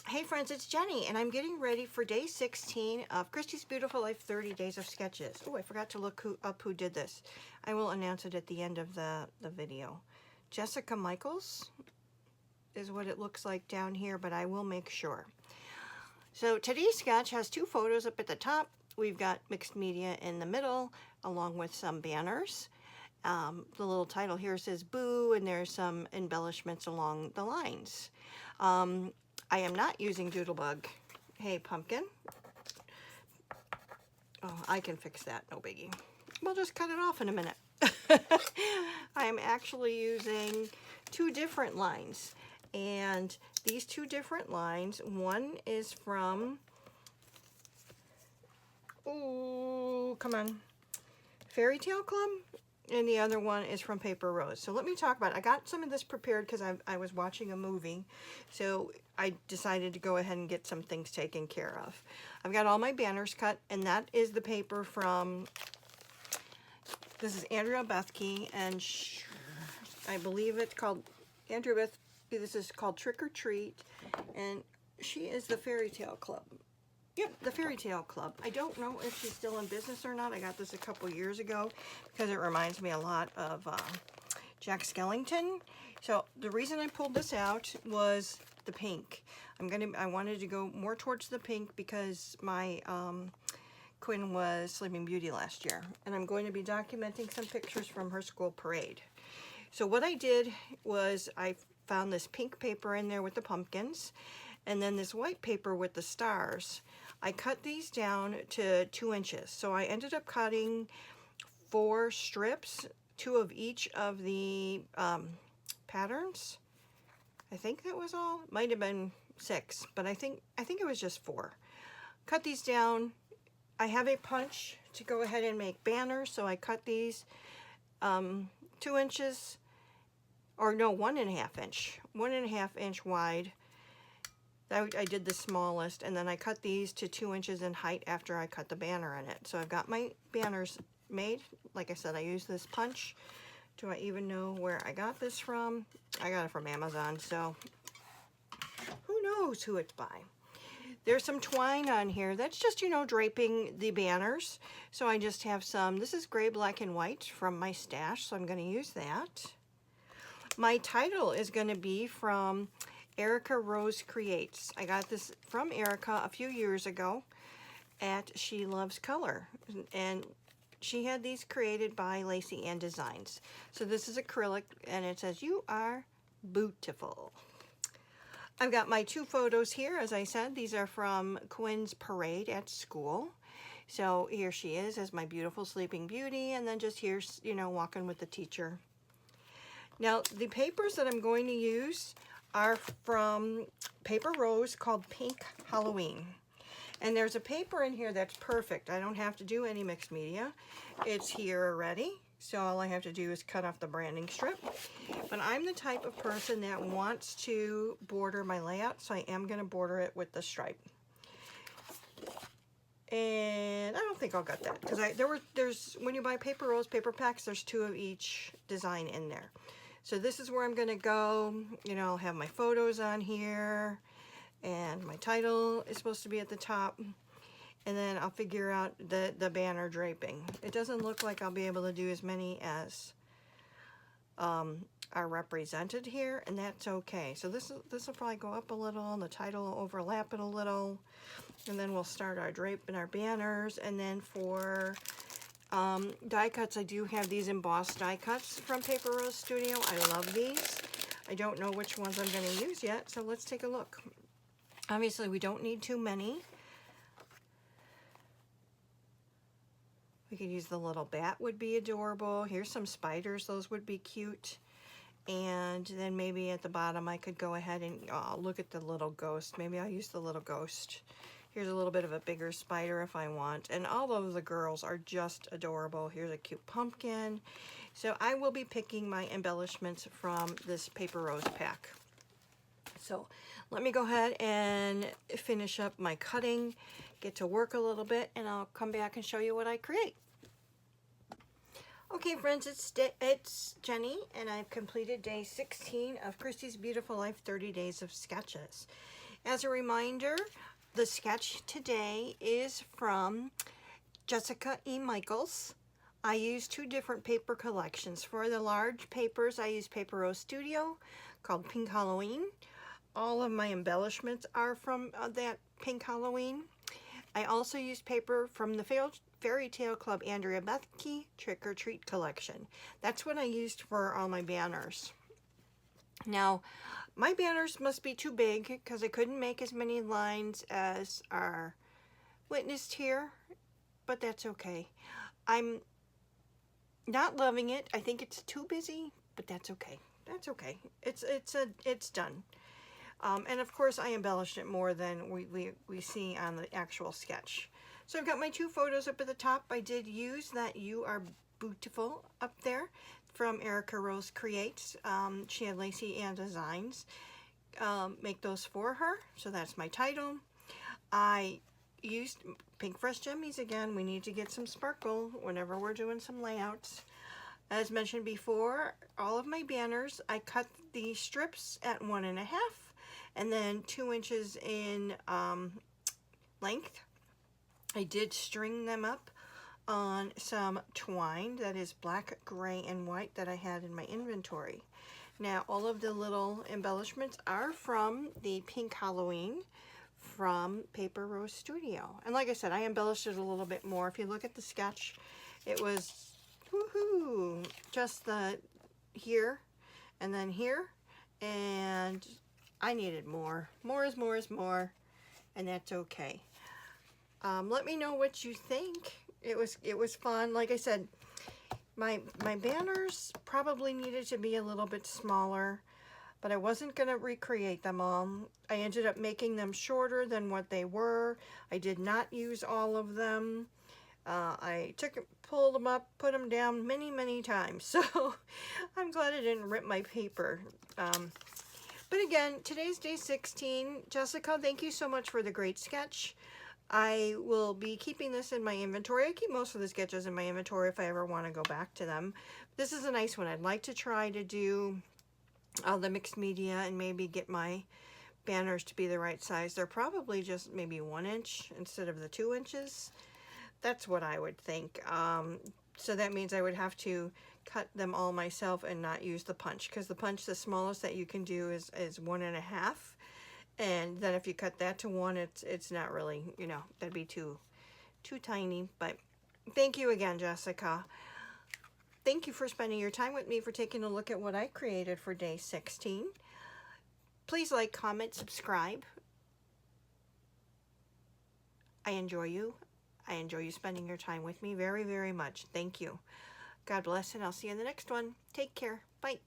Hey friends, it's Jenny, and I'm getting ready for day 16 of Christy's Beautiful Life 30 Days of Sketches. Oh, I forgot to look up who did this. I will announce it at the end of the video. Jessica Michaels is what it looks like down here, but I will make sure. So today's sketch has two photos up at the top. We've got mixed media in the middle, along with some banners. The little title here says Boo, and there's some embellishments along the lines. I am not using Doodlebug. Hey, pumpkin. Oh, I can fix that, no biggie. We'll just cut it off in a minute. I am actually using two different lines. And these two different lines, one is from, oh, come on, Fairytale Club, and the other one is from Paper Rose. So let me talk about it. I got some of this prepared because I was watching a movie, so I decided to go ahead and get some things taken care of. I've got all my banners cut, and that is the paper from, this is Andrea Bethke, and I believe it's called, this is called Trick or Treat, and she is the Fairytale Club. Yep, the Fairytale Club. I don't know if she's still in business or not. I got this a couple years ago because it reminds me a lot of Jack Skellington. So the reason I pulled this out was the pink. I wanted to go more towards the pink because my Quinn was Sleeping Beauty last year, and I'm going to be documenting some pictures from her school parade. So what I did was I found this pink paper in there with the pumpkins, and then this white paper with the stars. I cut these down to 2 inches. So I ended up cutting 4 strips, 2 of each of the patterns. I think that was all. Might have been 6, but I think it was just 4. Cut these down. I have a punch to go ahead and make banners, so I cut these 2 inches, or no, 1.5 inch, 1.5 inch wide. I did the smallest, and then I cut these to 2 inches in height after I cut the banner in it. So I've got my banners made. Like I said, I use this punch. Do I even know where I got this from? I got it from Amazon, so who knows who it's by. There's some twine on here. That's just, you know, draping the banners. So I just have some, this is gray, black, and white from my stash, so I'm going to use that. My title is going to be from Erica Rose Creates. I got this from Erica a few years ago at She Loves Color, and she had these created by Lacey Ann Designs. So this is acrylic, and it says, "You are beautiful." I've got my 2 photos here. As I said, these are from Quinn's parade at school. So here she is as my beautiful Sleeping Beauty, and then just here, you know, walking with the teacher. Now, the papers that I'm going to use are from Paper Rose called Pink Halloween. And there's a paper in here that's perfect. I don't have to do any mixed media. It's here already. So all I have to do is cut off the branding strip. But I'm the type of person that wants to border my layout, so I am going to border it with the stripe. And I don't think I'll get that because there's when you buy Paper Rose paper packs, there's 2 of each design in there. So this is where I'm going to go. You know, I'll have my photos on here, and my title is supposed to be at the top. And then I'll figure out the banner draping. It doesn't look like I'll be able to do as many as are represented here, and that's okay. So this will probably go up a little, and the title will overlap it a little. And then we'll start our drape and our banners. And then for die cuts, I do have these embossed die cuts from Paper Rose Studio. I love these. I don't know which ones I'm going to use yet, so let's take a look. Obviously, we don't need too many. We could use the little bat, would be adorable. Here's some spiders, those would be cute. And then maybe at the bottom I could go ahead and look at the little ghost. Maybe I'll use the little ghost. Here's a little bit of a bigger spider if I want. And all of the girls are just adorable. Here's a cute pumpkin. So I will be picking my embellishments from this Paper Rose pack. So let me go ahead and finish up my cutting, get to work a little bit, and I'll come back and show you what I create. Okay friends, it's Jenny, and I've completed day 16 of Christy's Beautiful Life 30 Days of Sketches. As a reminder, the sketch today is from Jessica E. Michaels. I used 2 different paper collections. For the large papers, I used Paper Rose Studio called Pink Halloween. All of my embellishments are from that Pink Halloween. I also used paper from the Fairytale Club Andrea Bethke Trick or Treat collection. That's what I used for all my banners. Now, my banners must be too big because I couldn't make as many lines as are witnessed here, but that's okay. I'm not loving it. I think it's too busy, but that's okay. That's okay. It's done. And of course, I embellished it more than we see on the actual sketch. So I've got my 2 photos up at the top. I did use that "You Are Beautiful" up there from Erica Rose Creates. She had Lacey Ann Designs make those for her. So that's my title. I used Pink Fresh Jemmies again. We need to get some sparkle whenever we're doing some layouts. As mentioned before, all of my banners, I cut the strips at 1.5 and then 2 inches in length. I did string them up on some twine that is black, gray, and white that I had in my inventory. Now, all of the little embellishments are from the Pink Halloween from Paper Rose Studio. And like I said, I embellished it a little bit more. If you look at the sketch, it was, woohoo, just the here and then here. And I needed more. More is more is more, and that's okay. Let me know what you think. It was fun. Like I said, my banners probably needed to be a little bit smaller, but I wasn't going to recreate them all. I ended up making them shorter than what they were. I did not use all of them. I pulled them up, put them down many times. So I'm glad I didn't rip my paper. But again, today's day 16. Jessica, thank you so much for the great sketch. I will be keeping this in my inventory. I keep most of the sketches in my inventory if I ever want to go back to them. This is a nice one. I'd like to try to do the mixed media and maybe get my banners to be the right size. They're probably just maybe 1 inch instead of the 2 inches. That's what I would think. So that means I would have to cut them all myself and not use the punch, because the punch, the smallest that you can do is 1.5. And then if you cut that to 1, it's not really, you know, that'd be too tiny. But thank you again, Jessica. Thank you for spending your time with me, for taking a look at what I created for day 16. Please like, comment, subscribe. I enjoy you. I enjoy you spending your time with me very much. Thank you. God bless, and I'll see you in the next one. Take care. Bye.